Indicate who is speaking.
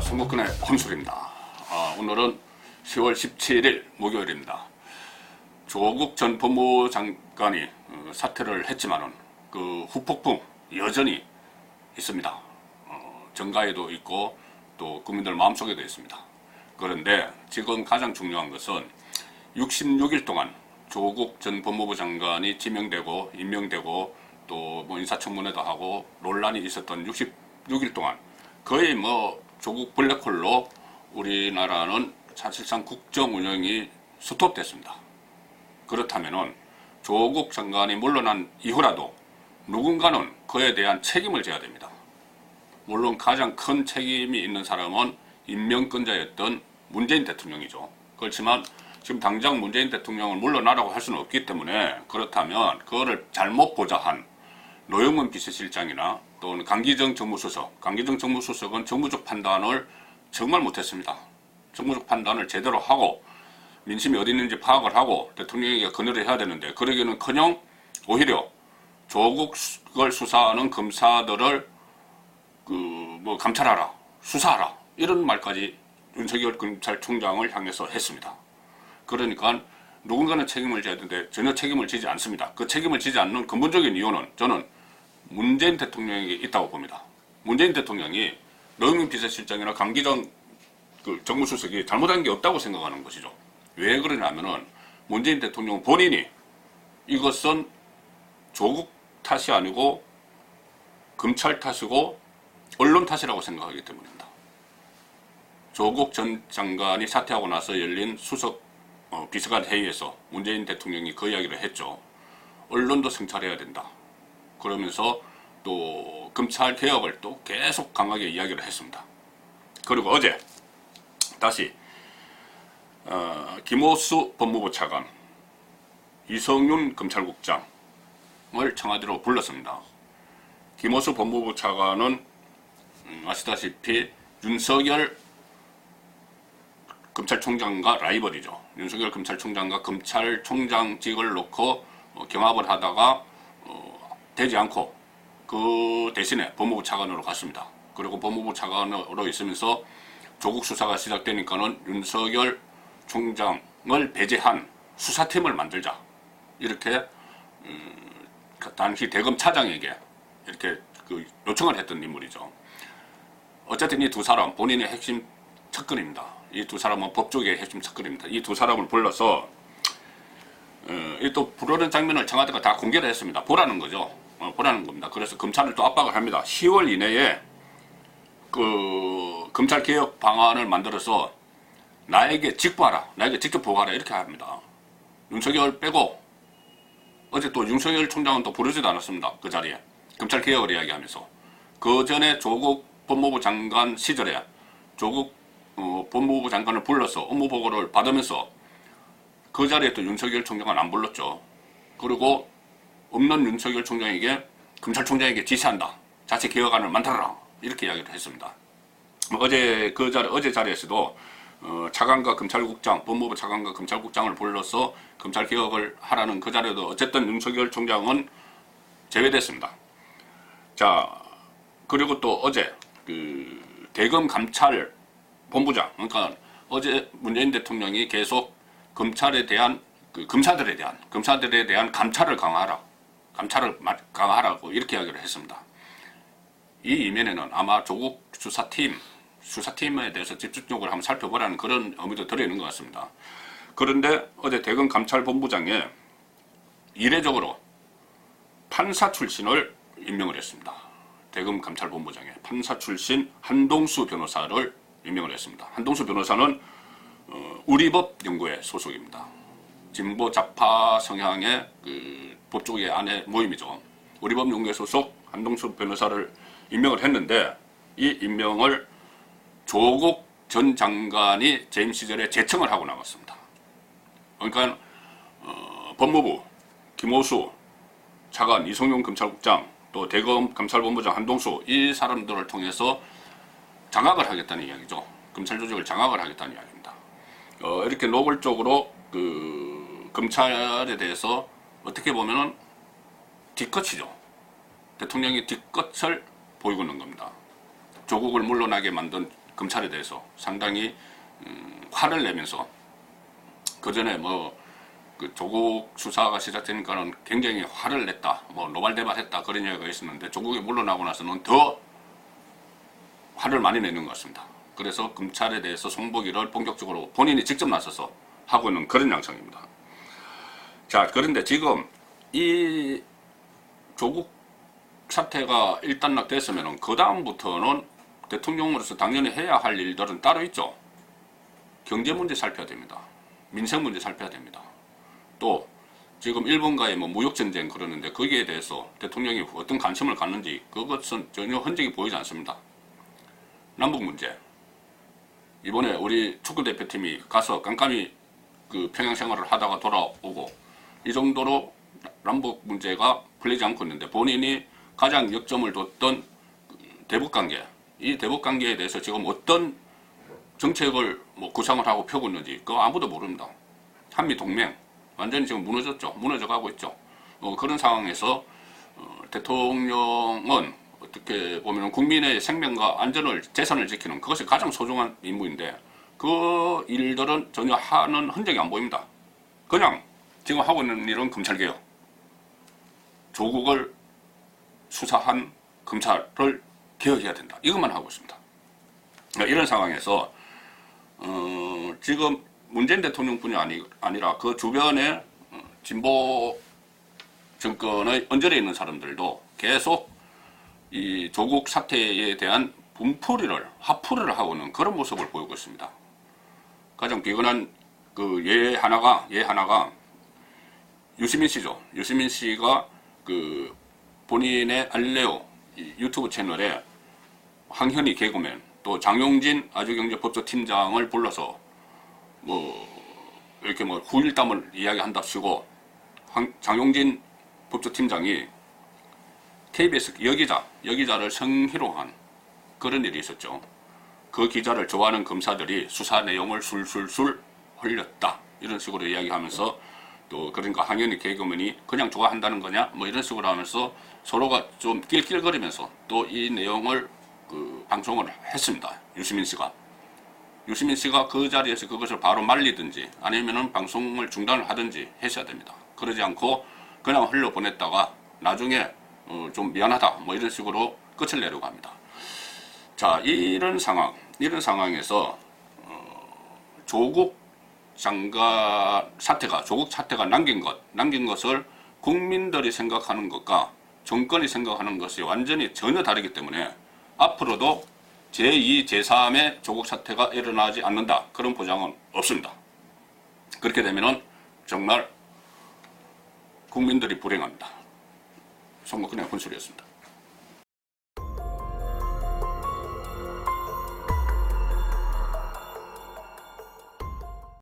Speaker 1: 송국근의 혼술입니다. 오늘은 10월 17일 목요일입니다. 조국 전 법무부 장관이 사퇴를 했지만은 그 후폭풍 여전히 있습니다. 정가에도 있고 또 국민들 마음속에도 있습니다. 그런데 지금 가장 중요한 것은 66일 동안 조국 전 법무부 장관이 지명되고 임명되고 또 뭐 인사청문회도 하고 논란이 있었던 66일 동안 거의 뭐 조국 블랙홀로 우리나라는 사실상 국정 운영이 스톱됐습니다. 그렇다면은 조국 장관이 물러난 이후라도 누군가는 그에 대한 책임을 져야 됩니다. 물론 가장 큰 책임이 있는 사람은 임명권자였던 문재인 대통령이죠. 그렇지만 지금 당장 문재인 대통령을 물러나라고 할 수는 없기 때문에, 그렇다면 그거를 잘못 보좌한 노영문 비서실장이나 또는 강기정 정무수석은 정무적 판단을 정말 못했습니다. 정무적 판단을 제대로 하고 민심이 어디 있는지 파악을 하고 대통령에게 건의를 해야 되는데, 그러기는커녕 오히려 조국을 수사하는 검사들을 감찰하라, 수사하라, 이런 말까지 윤석열 검찰총장을 향해서 했습니다. 그러니까 누군가는 책임을 져야 되는데 전혀 책임을 지지 않습니다. 그 책임을 지지 않는 근본적인 이유는 저는 문재인 대통령에게 있다고 봅니다. 문재인 대통령이 노영민 비서실장이나 강기정 정무수석이 잘못한 게 없다고 생각하는 것이죠. 왜 그러냐면은 문재인 대통령 본인이 이것은 조국 탓이 아니고 검찰 탓이고 언론 탓이라고 생각하기 때문입니다. 조국 전 장관이 사퇴하고 나서 열린 수석 비서관 회의에서 문재인 대통령이 그 이야기를 했죠. 언론도 성찰해야 된다. 그러면서 또 검찰 개혁을 또 계속 강하게 이야기를 했습니다. 그리고 어제 다시 김호수 법무부 차관, 이성윤 검찰국장을 청와대로 불렀습니다. 김호수 법무부 차관은 아시다시피 윤석열 검찰총장과 라이벌이죠. 윤석열 검찰총장과 검찰총장직을 놓고 경합을 하다가 되지 않고 그 대신에 법무부 차관으로 갔습니다. 그리고 법무부 차관으로 있으면서 조국 수사가 시작되니까는 윤석열 총장을 배제한 수사팀을 만들자, 이렇게 당시 대검 차장에게 이렇게 요청을 했던 인물이죠. 어쨌든 이 두 사람 본인의 핵심 측근입니다. 이 두 사람은 법조계의 핵심 측근입니다. 이 두 사람을 불러서 또 부르는 장면을 청와대가 다 공개를 했습니다. 보라는 거죠. 보라는 겁니다. 그래서 검찰을 또 압박을 합니다. 10월 이내에 검찰 개혁 방안을 만들어서 나에게 직보하라, 나에게 직접 보고하라, 이렇게 합니다. 윤석열 빼고. 어제 또 윤석열 총장은 또 부르지도 않았습니다. 그 자리에 검찰 개혁을 이야기하면서. 그 전에 조국 법무부 장관 시절에 조국 법무부 장관을 불러서 업무 보고를 받으면서 그 자리에 또 윤석열 총장은 안 불렀죠. 그리고 없는 윤석열 총장에게, 검찰총장에게 지시한다, 자체 개혁안을 만들어라, 이렇게 이야기를 했습니다. 어제 자리에서도 차관과 검찰국장, 법무부 차관과 검찰국장을 불러서 검찰 개혁을 하라는 그 자리에도 어쨌든 윤석열 총장은 제외됐습니다. 자, 그리고 또 어제 대검 감찰 본부장, 그러니까 어제 문재인 대통령이 계속 검찰에 대한 검사들에 대한 감찰을 강화하라고 이렇게 이야기를 했습니다. 이 이면에는 아마 조국 수사팀에 대해서 집중적으로 한번 살펴보라는 그런 의미도 들어있는 것 같습니다. 그런데 어제 대검 감찰본부장에 이례적으로 판사 출신을 임명을 했습니다. 대검 감찰본부장에 판사 출신 한동수 변호사를 임명을 했습니다. 한동수 변호사는 우리법연구회 소속입니다. 진보 좌파 성향의 법조계 안에 모임이죠. 우리법연구회 소속 한동수 변호사를 임명을 했는데, 이 임명을 조국 전 장관이 재임 시절에 제청을 하고 나갔습니다. 그러니까 법무부 김호수 차관, 이성윤 검찰국장, 또 대검 감찰본부장 한동수, 이 사람들을 통해서 장악을 하겠다는 이야기죠. 검찰 조직을 장악을 하겠다는 이야기입니다. 이렇게 노골적으로 검찰에 대해서 어떻게 보면은 뒷끝이죠. 대통령이 뒷끝을 보이고 있는 겁니다. 조국을 물러나게 만든 검찰에 대해서 상당히 화를 내면서 그 전에 그 조국 수사가 시작되니까는 굉장히 화를 냈다, 노발대발했다 그런 이야기가 있었는데 조국이 물러나고 나서는 더 화를 많이 내는 것 같습니다. 그래서 검찰에 대해서 송보기를 본격적으로 본인이 직접 나서서 하고 있는 그런 양상입니다. 자, 그런데 지금 이 조국 사태가 일단락됐으면 그 다음부터는 대통령으로서 당연히 해야 할 일들은 따로 있죠. 경제 문제 살펴야 됩니다. 민생 문제 살펴야 됩니다. 또 지금 일본과의 무역전쟁 그러는데 거기에 대해서 대통령이 어떤 관심을 갖는지 그것은 전혀 흔적이 보이지 않습니다. 남북 문제, 이번에 우리 축구대표팀이 가서 깜깜이 그 평양 생활을 하다가 돌아오고 이 정도로 남북 문제가 풀리지 않고 있는데 본인이 가장 역점을 뒀던 대북관계, 이 대북관계에 대해서 지금 어떤 정책을 구상을 하고 펴고 있는지 그거 아무도 모릅니다. 한미동맹 완전히 지금 무너져 가고 있죠. 그런 상황에서 대통령은 어떻게 보면 국민의 생명과 안전을, 재산을 지키는 그것이 가장 소중한 임무인데 그 일들은 전혀 하는 흔적이 안 보입니다. 그냥 지금 하고 있는 일은 검찰개혁, 조국을 수사한 검찰을 개혁해야 된다, 이것만 하고 있습니다. 이런 상황에서 지금 문재인 대통령뿐이 아니라 그 주변에 진보 정권의 언저리에 있는 사람들도 계속 이 조국 사태에 대한 분풀이를, 화풀이를 하고 있는 그런 모습을 보이고 있습니다. 가장 비근한 그 예 하나가 유시민 씨죠. 유시민 씨가 그 본인의 알릴레오 유튜브 채널에 황현희 개그맨, 또 장용진 아주경제법조팀장을 불러서 이렇게 후일담을 이야기한답시고 장용진 법조팀장이 KBS 여기자를 성희롱한 그런 일이 있었죠. 그 기자를 좋아하는 검사들이 수사 내용을 술술술 흘렸다, 이런 식으로 이야기하면서 또 그러니까 황현희 개그맨이 그냥 좋아한다는 거냐 이런 식으로 하면서 서로가 좀 낄낄거리면서 또 이 내용을 방송을 했습니다. 유시민 씨가 그 자리에서 그것을 바로 말리든지 아니면은 방송을 중단을 하든지 했어야 됩니다. 그러지 않고 그냥 흘려보냈다가 나중에 좀 미안하다 이런 식으로 끝을 내려고 합니다. 자, 이런 상황에서 조국 사태가 남긴 것을 국민들이 생각하는 것과 정권이 생각하는 것이 완전히 전혀 다르기 때문에 앞으로도 제2, 제3의 조국 사태가 일어나지 않는다, 그런 보장은 없습니다. 그렇게 되면은 정말 국민들이 불행합니다. 송국근의 혼술이었습니다.